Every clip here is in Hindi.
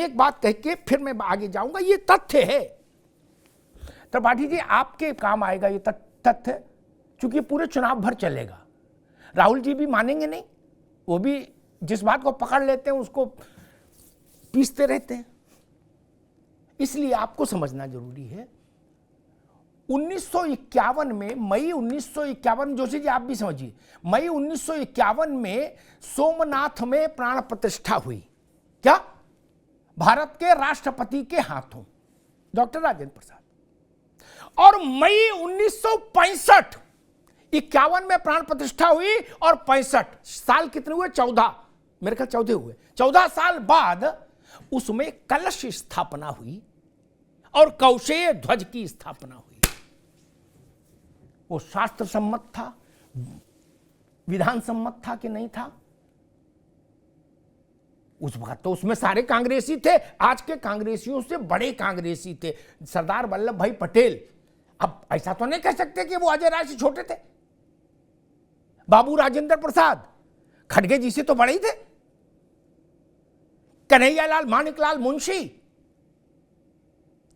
एक बात कह के फिर मैं आगे जाऊंगा, ये तथ्य है त्रिपाठी जी, आपके काम आएगा ये तथ्य, क्योंकि पूरे चुनाव भर चलेगा। राहुल जी भी मानेंगे नहीं, वो भी जिस बात को पकड़ लेते हैं उसको पीसते रहते हैं। इसलिए आपको समझना जरूरी है 1951 में, मई 1951, जोशी जी आप भी समझिए, मई 1951 में सोमनाथ में प्राण प्रतिष्ठा हुई, क्या? भारत के राष्ट्रपति के हाथों, डॉक्टर राजेंद्र प्रसाद। और मई 1965, 51 में प्राण प्रतिष्ठा हुई और 65 साल कितने हुए? 14, मेरे ख्याल 14 हुए। 14 साल बाद उसमें कलश स्थापना हुई और कौशेय ध्वज की स्थापना हुई। वो शास्त्र सम्मत था, विधान सम्मत था कि नहीं था? उस वक्त तो उसमें सारे कांग्रेसी थे, आज के कांग्रेसियों से बड़े कांग्रेसी थे, सरदार वल्लभ भाई पटेल। अब ऐसा तो नहीं कह सकते कि वो अजय राय से छोटे थे। बाबू राजेंद्र प्रसाद खड़गे जी से तो बड़े ही थे। कन्हैयालाल मानिकलाल मुंशी,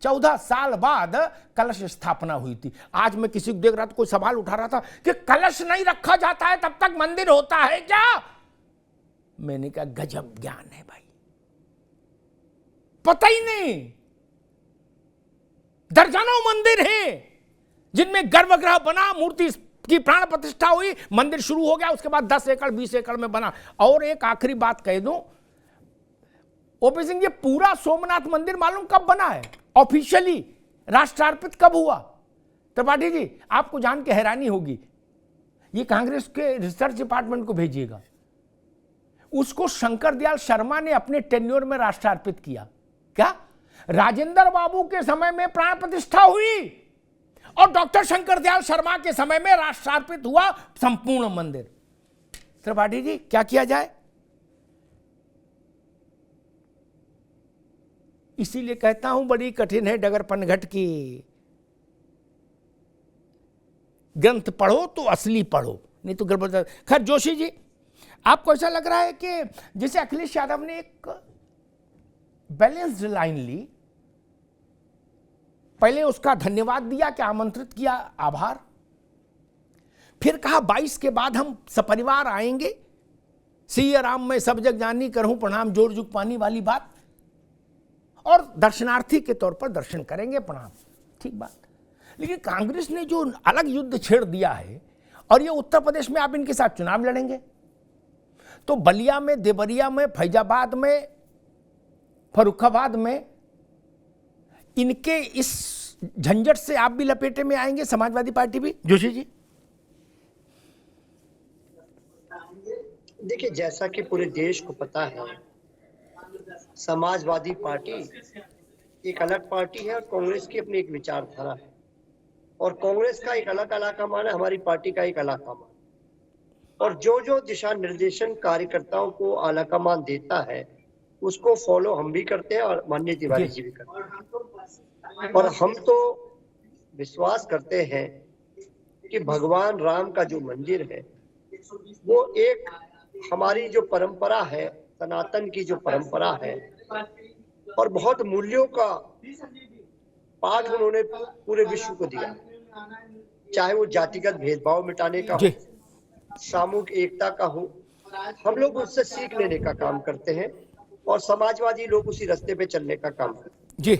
14 साल बाद कलश स्थापना हुई थी। आज मैं किसी को देख रहा था, कोई सवाल उठा रहा था कि कलश नहीं रखा जाता है तब तक मंदिर होता है क्या? मैंने कहा गजब ज्ञान है भाई, पता ही नहीं। दर्जनों मंदिर हैं जिनमें गर्भगृह बना, मूर्ति की प्राण प्रतिष्ठा हुई, मंदिर शुरू हो गया, उसके बाद 10 एकड़ 20 एकड़ में बना। और एक आखिरी बात कह दूं, ओपी सिंह, ये पूरा सोमनाथ मंदिर मालूम कब बना है? ऑफिशियली राष्ट्रार्पित कब हुआ? त्रिपाठी जी आपको जान के हैरानी होगी, ये कांग्रेस के रिसर्च डिपार्टमेंट को भेजिएगा, उसको शंकर दयाल शर्मा ने अपने टेन्योर में राष्ट्रार्पित किया। क्या? राजेंद्र बाबू के समय में प्राण प्रतिष्ठा हुई और डॉक्टर शंकर दयाल शर्मा के समय में राष्ट्रार्पित हुआ संपूर्ण मंदिर। त्रिपाठी जी क्या किया जाए? इसीलिए कहता हूं बड़ी कठिन है डगर पनघट की। ग्रंथ पढ़ो तो असली पढ़ो, नहीं तो गड़बड़। खैर जोशी जी, आपको ऐसा लग रहा है कि जैसे अखिलेश यादव ने एक बैलेंस्ड लाइन ली, पहले उसका धन्यवाद दिया कि आमंत्रित किया, आभार, फिर कहा 22 के बाद हम सपरिवार आएंगे, सिया राम में सब जग जानी करहूं प्रणाम जोर जुग पानी वाली बात, और दर्शनार्थी के तौर पर दर्शन करेंगे, प्रणाम, ठीक बात। लेकिन कांग्रेस ने जो अलग युद्ध छेड़ दिया है, और ये उत्तर प्रदेश में आप इनके साथ चुनाव लड़ेंगे, तो बलिया में, देवरिया में, फैजाबाद में, फर्रुखाबाद में इनके इस झंझट से आप भी लपेटे में आएंगे, समाजवादी पार्टी भी। जोशी जी देखिए, जैसा कि पूरे देश को पता है, समाजवादी पार्टी एक अलग पार्टी है और कांग्रेस की अपनी एक विचारधारा है, और कांग्रेस का एक अलग अलाकामान है, हमारी पार्टी का एक अलाकामान। और जो जो दिशा निर्देशन कार्यकर्ताओं को अलाकामान देता है उसको फॉलो हम भी करते हैं और माननीय तिवारी जी भी करते हैं। और हम तो विश्वास करते हैं कि भगवान राम का जो मंदिर है वो एक हमारी जो परंपरा है, सनातन की जो परंपरा है, और बहुत मूल्यों का पाठ उन्होंने पूरे विश्व को दिया, चाहे वो जातिगत भेदभाव मिटाने का हो, सामूहिक एकता का हो। हम लोग उससे सीख लेने का काम करते हैं और समाजवादी लोग उसी रास्ते पे चलने का काम करते हैं जी।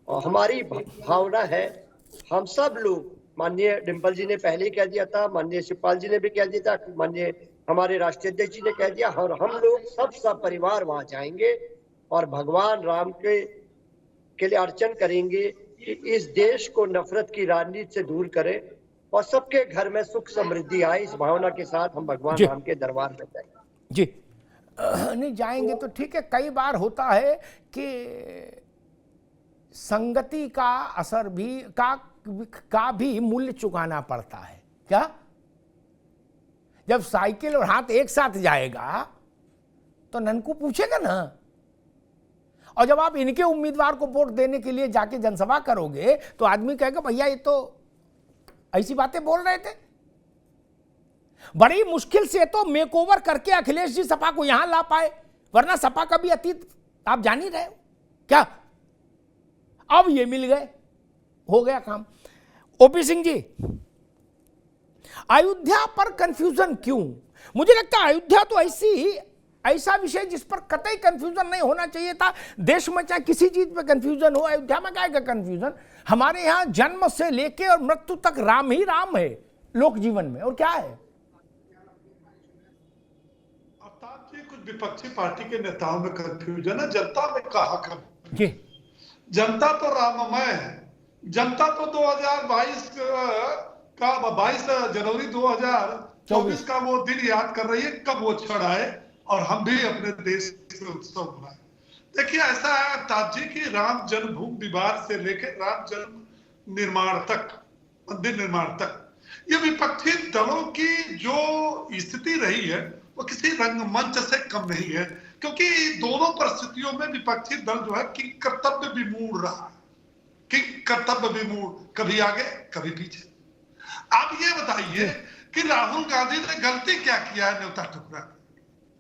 और हमारी भावना है, हम सब लोग, माननीय डिम्पल जी ने पहले ही कह दिया था, माननीय शिवपाल जी ने भी कह दिया था, माननीय हमारे राष्ट्रीय अध्यक्ष जी ने कह दिया, और हम लोग सब परिवार वहां जाएंगे और भगवान राम के लिए अर्चन करेंगे कि इस देश को नफरत की राजनीति से दूर करें और सबके घर में सुख समृद्धि आए। इस भावना के साथ हम भगवान राम के दरबार में जाएंगे। जी नहीं जाएंगे तो ठीक है। कई बार होता है कि संगति का असर भी का भी मूल्य चुकाना पड़ता है। क्या? जब साइकिल और हाथ एक साथ जाएगा तो ननकू पूछेगा ना, और जब आप इनके उम्मीदवार को वोट देने के लिए जाके जनसभा करोगे तो आदमी कहेगा भैया ये तो ऐसी बातें बोल रहे थे। बड़ी मुश्किल से तो मेकओवर करके अखिलेश जी सपा को यहां ला पाए, वरना सपा कभी अतीत आप जान ही रहे हो क्या? अब ये मिल गए, हो गया काम। ओपी सिंह जी, अयोध्या पर कंफ्यूजन क्यों? मुझे लगता है अयोध्या तो ऐसा विषय जिस पर कतई कंफ्यूजन नहीं होना चाहिए था। देश में चाहे किसी चीज पे कंफ्यूजन हो, अयोध्या में क्या है कंफ्यूजन? हमारे यहाँ जन्म से लेके और मृत्यु तक राम ही राम है लोक जीवन में, और क्या है? अर्थात जी कुछ विपक्षी पार्टी के नेताओं में कंफ्यूजन है, जनता में कहा कब जी, जनता तो राममय है। जनता तो 2022 का 22 जनवरी 2024 का वो दिन याद कर रही है कब वो क्षण आए और हम भी अपने देश से उत्सव मनाए। देखिए ऐसा है अर्थात जी की राम जन्मभूमि विवाद से लेकर राम जन्म निर्माण तक, मंदिर निर्माण तक, ये विपक्षी दलों की जो स्थिति रही है वो किसी रंगमंच से कम नहीं है, क्योंकि दोनों परिस्थितियों में विपक्षी दल जो है कि कर्तव्य विमूढ़ रहा है, कि कर्तव्य विमूढ़, कभी आगे कभी पीछे। आप ये बताइए कि राहुल गांधी ने गलती क्या किया है न्योता ठुकरा?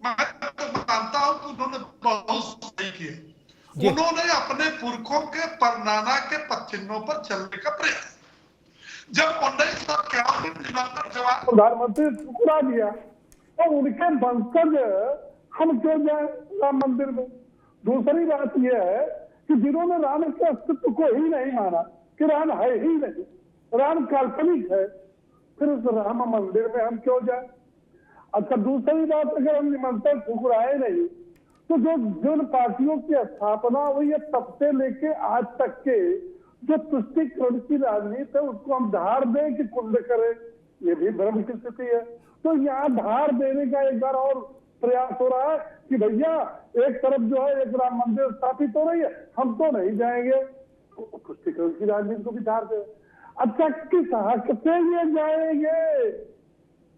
मैं तो मानता हूं कि उन्होंने बहुत सही किया। उन्होंने अपने पुरखों के परनाना के पदचिन्हों पर चलने का प्रयास, जब 1951 प्रधानमंत्री ठुकरा दिया तो उनके वंशज हम क्यों जाए राम मंदिर में? दूसरी बात यह है कि जिन्होंने राम के अस्तित्व को ही नहीं माना, कि राम है ही नहीं, राम काल्पनिक है, फिर उस राम मंदिर में हम क्यों जाए? अच्छा, दूसरी बात, अगर हम निमंत्रण ठुकराए नहीं तो जो जिन पार्टियों की स्थापना हुई है तब से लेके आज तक के जो तुष्टिकरण की राजनीति है उसको हम धार दें कि कुंड करें, ये भी भ्रम की स्थिति है। तो यहाँ धार देने का एक बार और प्रयास हो रहा है कि भैया एक तरफ जो है एक राम मंदिर स्थापित हो रही है, हम तो नहीं जाएंगे, तो तुष्टिकरण की राजनीति को भी धार दे। अच्छा, किस हक से ये जाएंगे?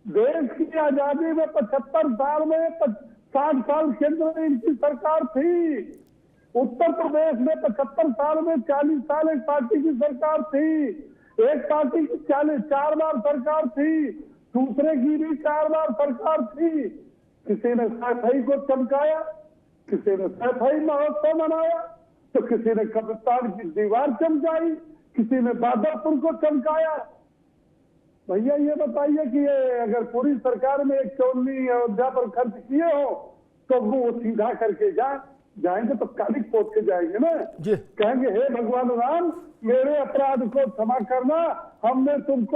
देश की आजादी में 75 साल में 60 साल केंद्र में इनकी सरकार थी, उत्तर प्रदेश में 75 साल में 40 साल एक पार्टी की सरकार थी, एक पार्टी की 4 बार सरकार थी, दूसरे की भी 4 बार सरकार थी। किसी ने सफाई को चमकाया, किसी ने सफाई महोत्सव मनाया, तो किसी ने कब्रिस्तान की दीवार चमकाई, किसी ने बादलपुर को चमकाया। भैया ये बताइए कि ये अगर पूरी सरकार में एक चौनी अयोध्या पर खर्च किए हो तो वो सीधा करके जाएंगे तो काली पोत के जाएंगे ना, कहेंगे हे भगवान राम मेरे अपराध को क्षमा करना, हमने तुमको